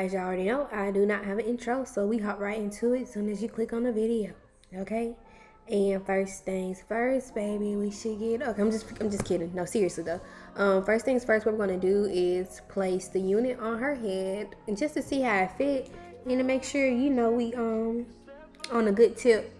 as y'all already know, I do not have an intro, so we hop right into it as soon as you click on the video, okay? And first things first, baby, we should get. Okay, I'm just kidding. No, seriously though. First things first, what we're gonna do is place the unit on her head, and just to see how it fit, and to make sure we on a good tip.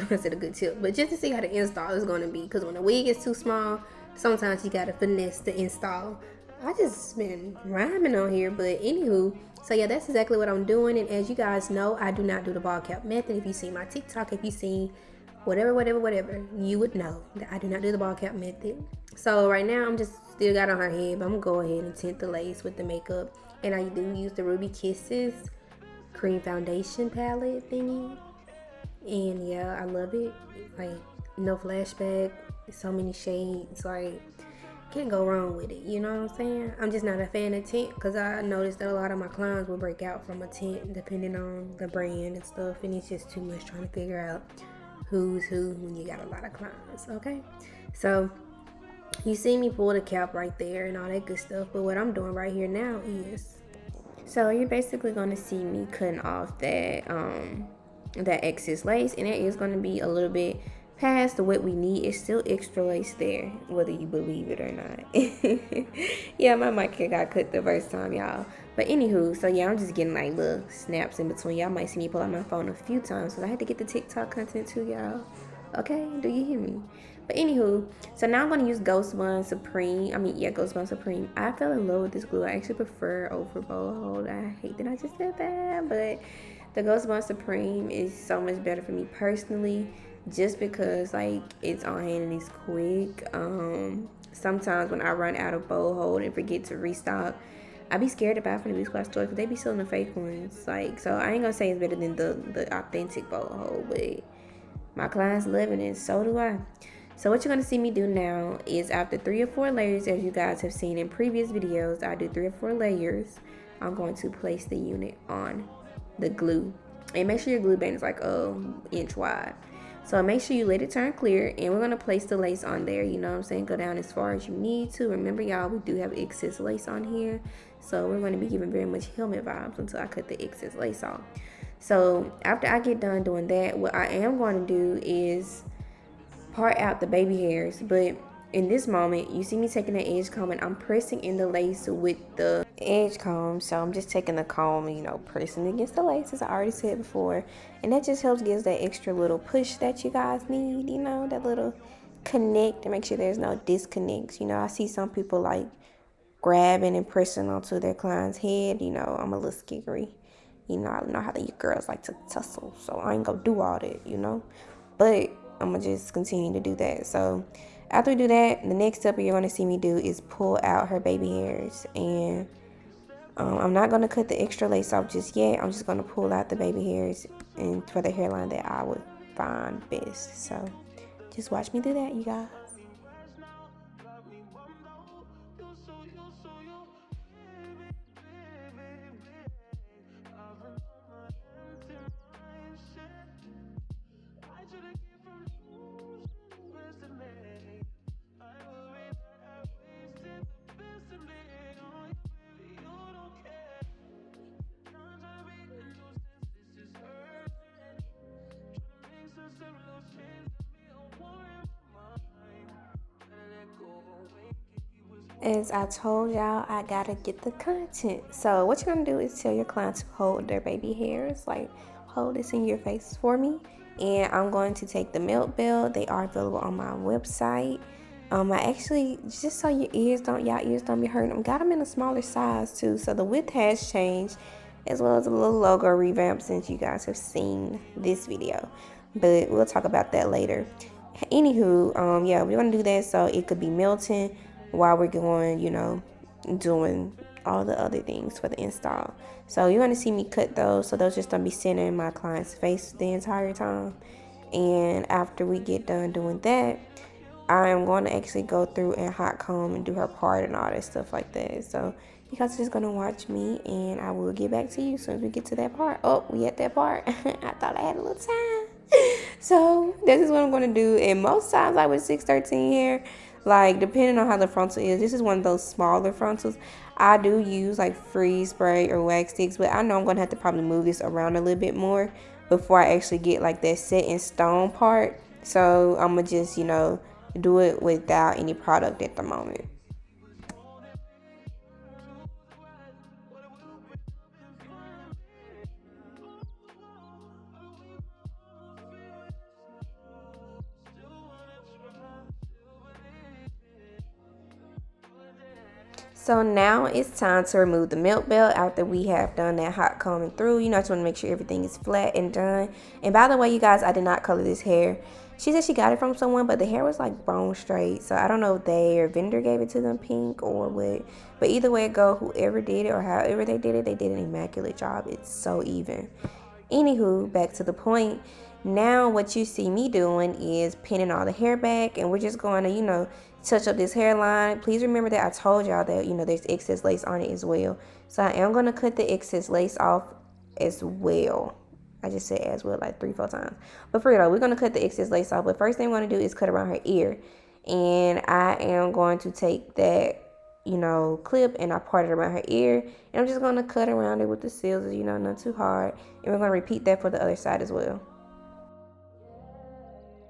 I said a good tip, but just to see how the install is gonna be, because when the wig is too small, sometimes you gotta finesse the install. I just been rhyming on here, but anywho, so yeah, that's exactly what I'm doing. And as you guys know, I do not do the ball cap method. If you see my TikTok, if you see whatever, you would know that I do not do the ball cap method. So right now, I'm just still got on her head, but I'm gonna go ahead and tint the lace with the makeup. And I do use the Ruby Kisses cream foundation palette thingy. And yeah, I love it. Like, no flashback, so many shades, like, can't go wrong with it, you know what I'm saying? I'm just not a fan of tint, because I noticed that a lot of my clients will break out from a tint depending on the brand and stuff, and it's just too much trying to figure out who's who when you got a lot of clients, okay? So you see me pull the cap right there and all that good stuff, but what I'm doing right here now is, so you're basically going to see me cutting off that excess lace, and it is going to be a little bit past what we need. It's still extra lace there, whether you believe it or not. Yeah, my mic got cut the first time, y'all. But anywho, so yeah, I'm just getting like little snaps in between. Y'all might see me pull out my phone a few times, so I had to get the TikTok content too, y'all. Okay, do you hear me? But anywho, so now I'm going to use Ghost Bond Supreme. Ghost Bond Supreme. I fell in love with this glue. I actually prefer over Bold Hold. I hate that I just said that, but the Ghost Bond Supreme is so much better for me personally, just because like it's on hand and it's quick. Sometimes when I run out of Bold Hold and forget to restock, I be scared to buy from the beauty supply store because they be selling the fake ones. Like, so I ain't gonna say it's better than the authentic Bold Hold, but my clients love it, and so do I. So what you're going to see me do now is, after 3 or 4 layers, as you guys have seen in previous videos, I do 3 or 4 layers. I'm going to place the unit on the glue. And make sure your glue band is like inch wide. So make sure you let it turn clear, and we're going to place the lace on there. You know what I'm saying? Go down as far as you need to. Remember, y'all, we do have excess lace on here. So we're going to be giving very much helmet vibes until I cut the excess lace off. So after I get done doing that, what I am going to do is part out the baby hairs. But in this moment, you see me taking the edge comb, and I'm pressing in the lace with the edge comb. So I'm just taking the comb, pressing against the lace, as I already said before. And that just helps give that extra little push that you guys need, that little connect, to make sure there's no disconnects. I see some people like grabbing and pressing onto their client's head. I'm a little skiggery. I know how you girls like to tussle, so I ain't gonna do all that, but I'm gonna just continue to do that. So after we do that, the next step you're gonna see me do is pull out her baby hairs, and I'm not gonna cut the extra lace off just yet. I'm just gonna pull out the baby hairs and for the hairline that I would find best. So just watch me do that, you guys. As I told y'all, I gotta get the content. So what you're gonna do is tell your client to hold their baby hairs, like hold this in your face for me. And I'm going to take the melt belt. They are available on my website. I actually, just so y'all ears don't be hurting, I got them in a smaller size too. So the width has changed, as well as a little logo revamp since you guys have seen this video. But we'll talk about that later. Anywho, yeah, we're gonna do that so it could be melting while we're going, doing all the other things for the install. So you're going to see me cut those, so those just don't be sitting in my client's face the entire time. And after we get done doing that, I am going to actually go through and hot comb and do her part and all that stuff like that. So you guys are just going to watch me, and I will get back to you as soon as we get to that part. Oh, we at that part. I thought I had a little time. So this is what I'm going to do. And most times, like with 613 hair, Like, depending on how the frontal is, this is one of those smaller frontals. I do use like freeze spray or wax sticks, but I know I'm gonna have to probably move this around a little bit more before I actually get like that set in stone part. So I'm gonna just, you know, do it without any product at the moment. So now it's time to remove the milk belt after we have done that hot combing through. You know, I just want to make sure everything is flat and done. And by the way, you guys, I did not color this hair. She said she got it from someone, but the hair was like bone straight. So I don't know if their vendor gave it to them pink or what. But either way it go, whoever did it or however they did an immaculate job. It's so even. Anywho, back to the point. Now what you see me doing is pinning all the hair back, and we're just going to, you know, touch up this hairline. Please remember that I told y'all that, you know, there's excess lace on it as well. So I am going to cut the excess lace off as well. I just said as well like 3-4 times. But for real, we're going to cut the excess lace off. But first thing I'm going to do is cut around her ear. And I am going to take that, you know, clip and I part it around her ear. And I'm just going to cut around it with the scissors, you know, not too hard. And we're going to repeat that for the other side as well.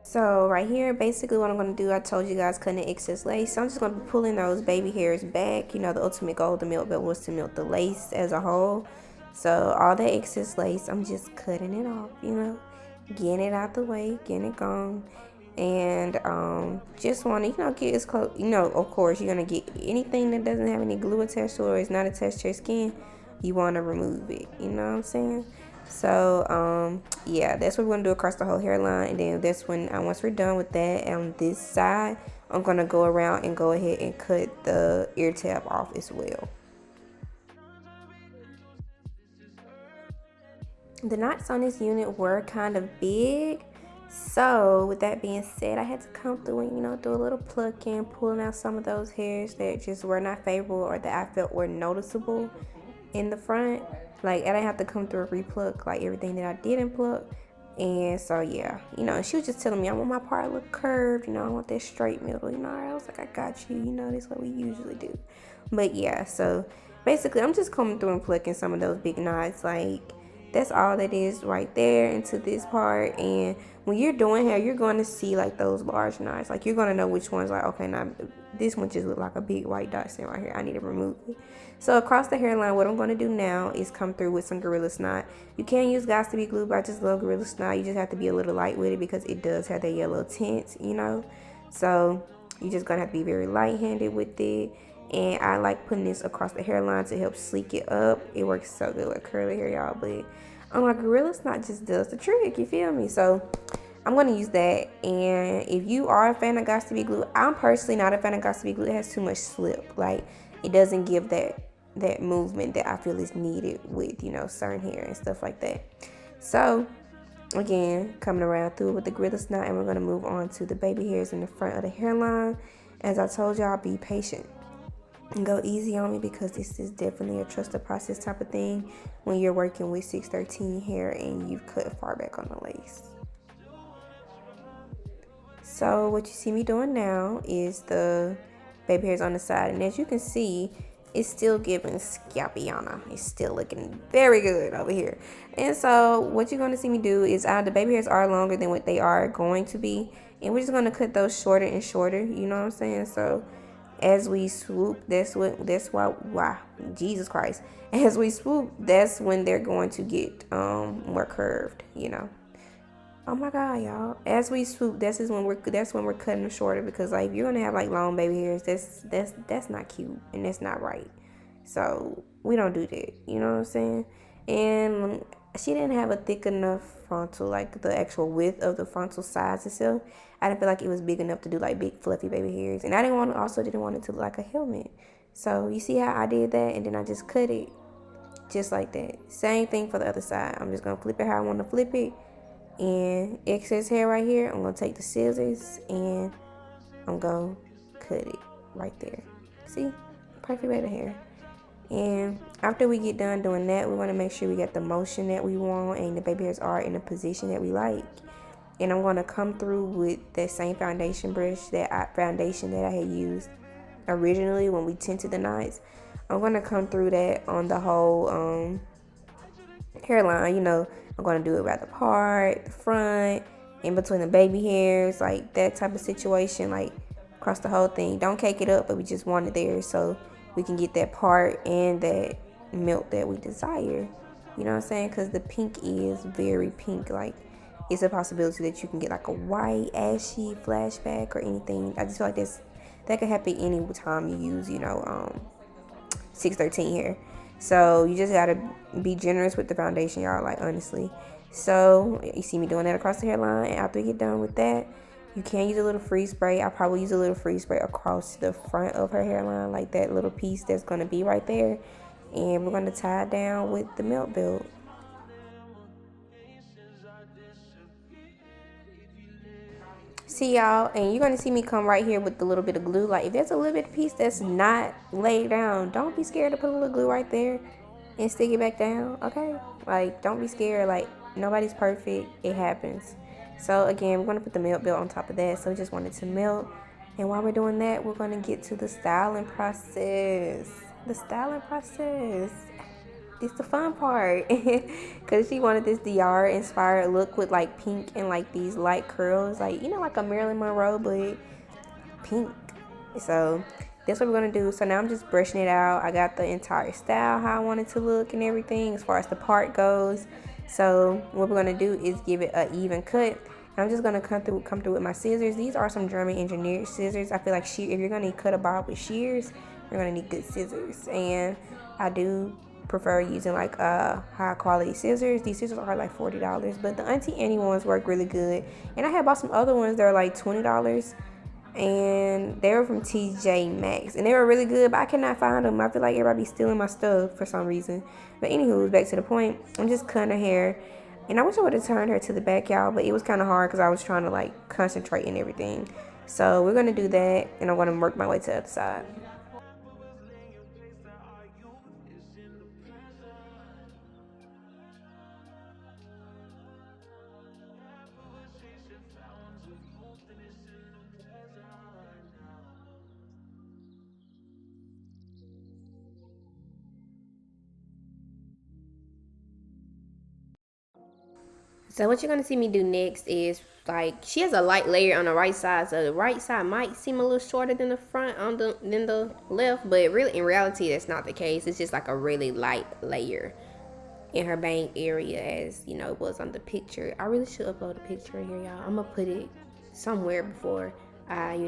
So right here, basically what I'm going to do, I told you guys cutting the excess lace. So I'm just going to be pulling those baby hairs back. You know, the ultimate goal of the milk belt was to milk the lace as a whole. So all that excess lace, I'm just cutting it off, you know, getting it out the way, getting it gone. And just want to, you know, get as close, you know, of course, you're going to get anything that doesn't have any glue attached to it or is not attached to your skin, you want to remove it, you know what I'm saying? So yeah, that's what we're gonna do across the whole hairline. And then that's when once we're done with that, on this side I'm gonna go around and go ahead and cut the ear tab off as well. The knots on this unit were kind of big, so with that being said, I had to come through and, you know, do a little plucking, pulling out some of those hairs that just were not favorable or that I felt were noticeable in the front. Like, I didn't have to come through and repluck like everything that I didn't pluck. And so yeah, you know, she was just telling me I want my part to look curved, you know, I want that straight middle, you know. I was like, I got you, you know, this is what we usually do. But yeah, so basically I'm just coming through and plucking some of those big knots. Like, that's all that is right there into this part. And when you're doing hair, you're going to see like those large knots. Like, you're going to know which one's like, okay, now this one just look like a big white dot sitting right here, I need to remove it. So across the hairline, what I'm going to do now is come through with some Gorilla Snot. You can use Got to Be Glue, but I just love Gorilla Snot. You just have to be a little light with it because it does have that yellow tint, you know. So you're just going to have to be very light-handed with it. And I like putting this across the hairline to help sleek it up. It works so good with curly hair, y'all. But my Gorilla Snot just does the trick, you feel me? So I'm going to use that. And if you are a fan of Got to Be Glue, I'm personally not a fan of Got to Be Glue. It has too much slip. Like, it doesn't give that movement that I feel is needed with, you know, certain hair and stuff like that. So again, coming around through with the Gorilla Snot, and we're going to move on to the baby hairs in the front of the hairline. As I told y'all, be patient and go easy on me because this is definitely a trust the process type of thing when you're working with 613 hair and you've cut far back on the lace. So what you see me doing now is the baby hairs on the side, and as you can see, it's still giving Scapiana. It's still looking very good over here. And so what you're going to see me do is the baby hairs are longer than what they are going to be. And we're just going to cut those shorter and shorter. You know what I'm saying? So as we swoop, that's why, wow, Jesus Christ. As we swoop, that's when they're going to get more curved, you know. Oh my God, y'all. As we swoop, that's when we're cutting them shorter, because like, if you're gonna have like long baby hairs, that's not cute and that's not right. So we don't do that. You know what I'm saying? And she didn't have a thick enough frontal, like the actual width of the frontal size itself. I didn't feel like it was big enough to do like big fluffy baby hairs, and I didn't want it to look like a helmet. So you see how I did that, and then I just cut it just like that. Same thing for the other side. I'm just gonna flip it how I want to flip it. And excess hair right here, I'm going to take the scissors and I'm going to cut it right there. See? Perfect bit of hair. And after we get done doing that, we want to make sure we get the motion that we want and the baby hairs are in the position that we like. And I'm going to come through with that same foundation brush, foundation that I had used originally when we tinted the knots. I'm going to come through that on the whole hairline. I'm going to do it right the part, the front, in between the baby hairs, like that type of situation, like across the whole thing. Don't cake it up, but we just want it there so we can get that part and that melt that we desire. You know what I'm saying? Because the pink is very pink. Like, it's a possibility that you can get like a white, ashy flashback or anything. I just feel like that could happen any time you use, 613 here. So you just gotta be generous with the foundation, y'all, like, honestly. So you see me doing that across the hairline, and after you get done with that, you can use a little freeze spray. I probably use a little freeze spray across the front of her hairline, like that little piece that's gonna be right there. And we're gonna tie it down with the melt belt. See, y'all, and you're gonna see me come right here with the little bit of glue. Like, if there's a little bit of piece that's not laid down, don't be scared to put a little glue right there and stick it back down, okay? Like, don't be scared. Like, nobody's perfect. It happens. So again, we're gonna put the melt belt on top of that. So we just want it to melt. And while we're doing that, we're gonna get to the styling process. The styling process. It's the fun part. Because she wanted this Dior inspired look with like pink and like these light curls. Like, like a Marilyn Monroe, but pink. So that's what we're gonna do. So now I'm just brushing it out. I got the entire style how I want it to look and everything as far as the part goes. So what we're gonna do is give it an even cut. And I'm just gonna come through with my scissors. These are some German engineered scissors. I feel like if you're gonna cut a bob with shears, you're gonna need good scissors. And I do prefer using like high quality scissors. These scissors are like $40, but the Auntie Annie ones work really good. And I had bought some other ones that are like $20. And they were from TJ Maxx, and they were really good, but I cannot find them. I feel like everybody stealing my stuff for some reason. But anywho, back to the point. I'm just cutting her hair, and I wish I would have turned her to the back, y'all, but it was kind of hard because I was trying to like concentrate and everything. So we're gonna do that, and I'm gonna work my way to the other side. So what you're gonna see me do next is, like, she has a light layer on the right side, so the right side might seem a little shorter than the front than the left, but really in reality that's not the case. It's just like a really light layer in her bang area, as it was on the picture. I really should upload a picture here, y'all. I'm gonna put it somewhere before I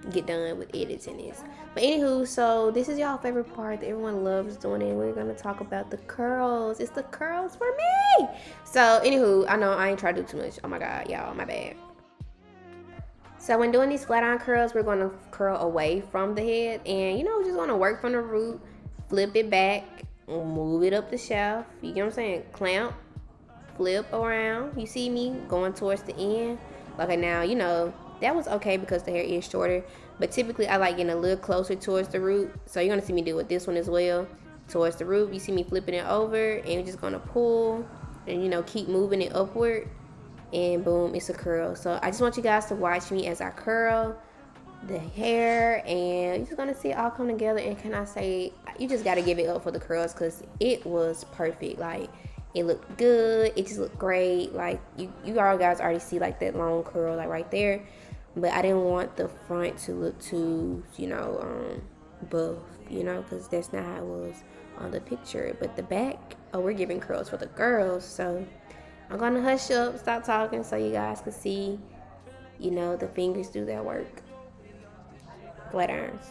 get done with editing this. But anywho, so this is y'all favorite part that everyone loves doing, and we're gonna talk about the curls. It's the curls for me. So anywho, I know I ain't trying to do too much. Oh my god, y'all, my bad. So when doing these flat iron curls, we're going to curl away from the head, and we're just going to work from the root, flip it back, move it up the shaft. You get what I'm saying? Clamp, flip around. You see me going towards the end. Okay, now that was okay because the hair is shorter, but typically I like getting a little closer towards the root. So you're going to see me do with this one as well, towards the root. You see me flipping it over, and we're just going to pull and keep moving it upward, and boom, it's a curl. So I just want you guys to watch me as I curl the hair, and you're just gonna see it all come together. And can I say, you just gotta give it up for the curls, because it was perfect. Like, it looked good, it just looked great. Like, you all guys already see like that long curl like right there, but I didn't want the front to look too buff, because that's not how it was on the picture. But the back, oh, we're giving curls for the girls. So I'm gonna hush up, stop talking, so you guys can see, the fingers do their work. Flat irons.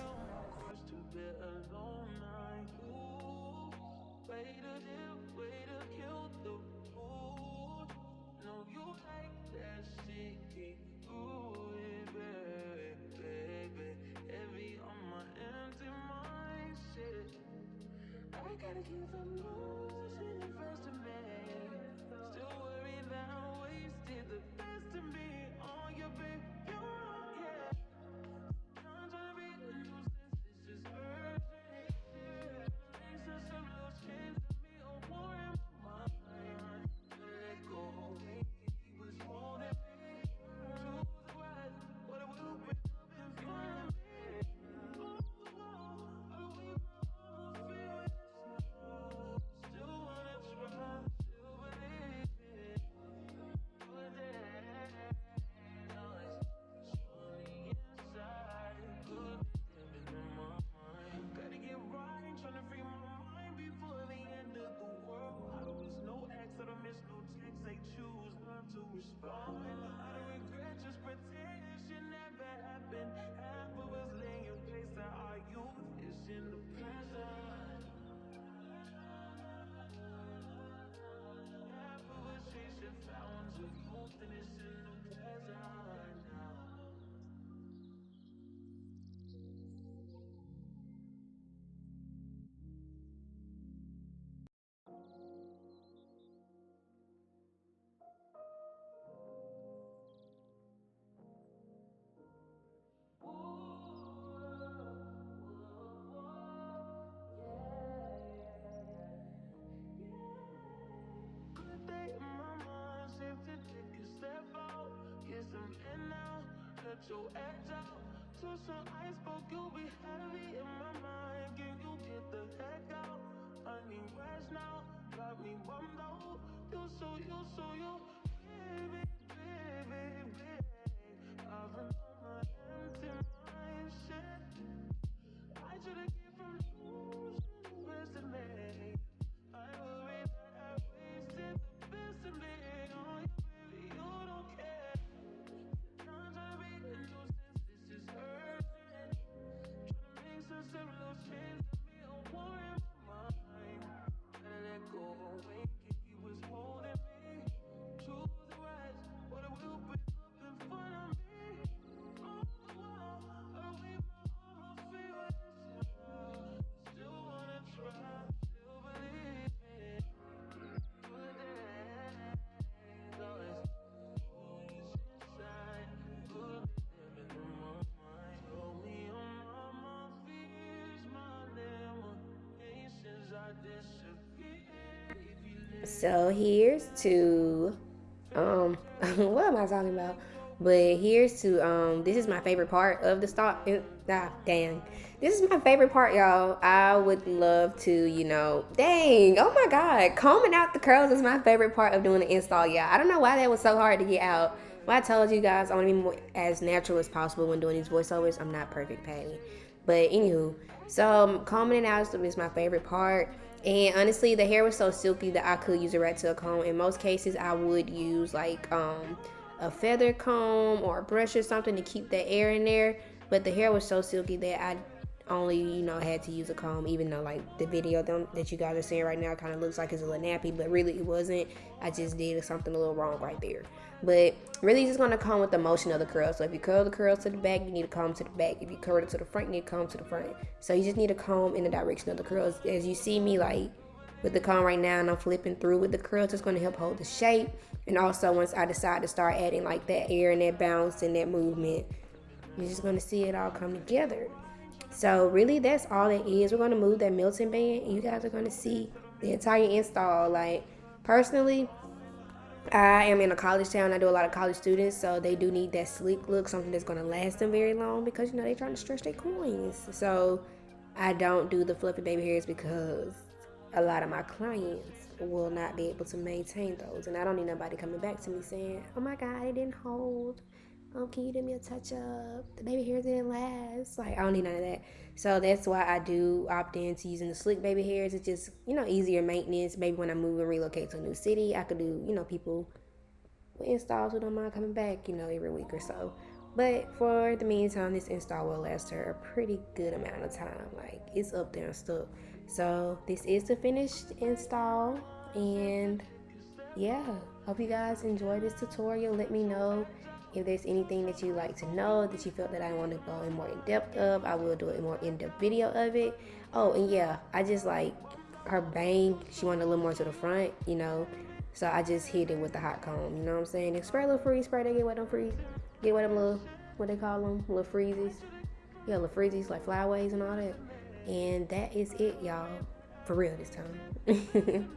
So here's to what am I talking about? But here's to this is my favorite part of the stock. Dang, this is my favorite part, y'all. I would love to, dang, oh my god, combing out the curls is my favorite part of doing the install, y'all. I don't know why that was so hard to get out. Well, I told you guys I want to be more, as natural as possible when doing these voiceovers. I'm not perfect, Patty. But anywho, so combing it out is my favorite part. And honestly, the hair was so silky that I could use a rat tail comb. In most cases, I would use like a feather comb or a brush or something to keep that air in there. But the hair was so silky that I only, had to use a comb, even though like the video that you guys are seeing right now kind of looks like it's a little nappy, but really it wasn't. I just did something a little wrong right there. But really just gonna comb with the motion of the curl. So if you curl the curls to the back, you need to comb to the back. If you curl it to the front, you need to comb to the front. So you just need to comb in the direction of the curls. As you see me like with the comb right now and I'm flipping through with the curls, it's gonna help hold the shape. And also once I decide to start adding like that air and that bounce and that movement, you're just gonna see it all come together. So really that's all it is. We're gonna move that melting band and you guys are gonna see the entire install. Like personally, I am in a college town. I do a lot of college students, so they do need that sleek look, something that's going to last them very long because, they're trying to stretch their coins. So I don't do the fluffy baby hairs because a lot of my clients will not be able to maintain those. And I don't need nobody coming back to me saying, oh my God, it didn't hold. Can you do me a touch up? The baby hairs didn't last. Like, I don't need none of that. So that's why I do opt into using the slick baby hairs. It's just, easier maintenance. Maybe when I move and relocate to a new city, I could do, people with installs who don't mind coming back, every week or so. But for the meantime, this install will last her a pretty good amount of time. Like, it's up there and stuff. So this is the finished install. And yeah, hope you guys enjoy this tutorial. Let me know if there's anything that you'd like to know that you felt that I want to go in more in depth of. I will do a more in-depth video of it. Oh, and yeah, I just like her bang. She wanted a little more to the front, so I just hit it with the hot comb. You know what I'm saying? And spray a little freeze spray. They get wet them freeze. Get wet them little, what they call them, little freezies. Yeah, little freezies like flyaways and all that. And that is it, y'all. For real this time.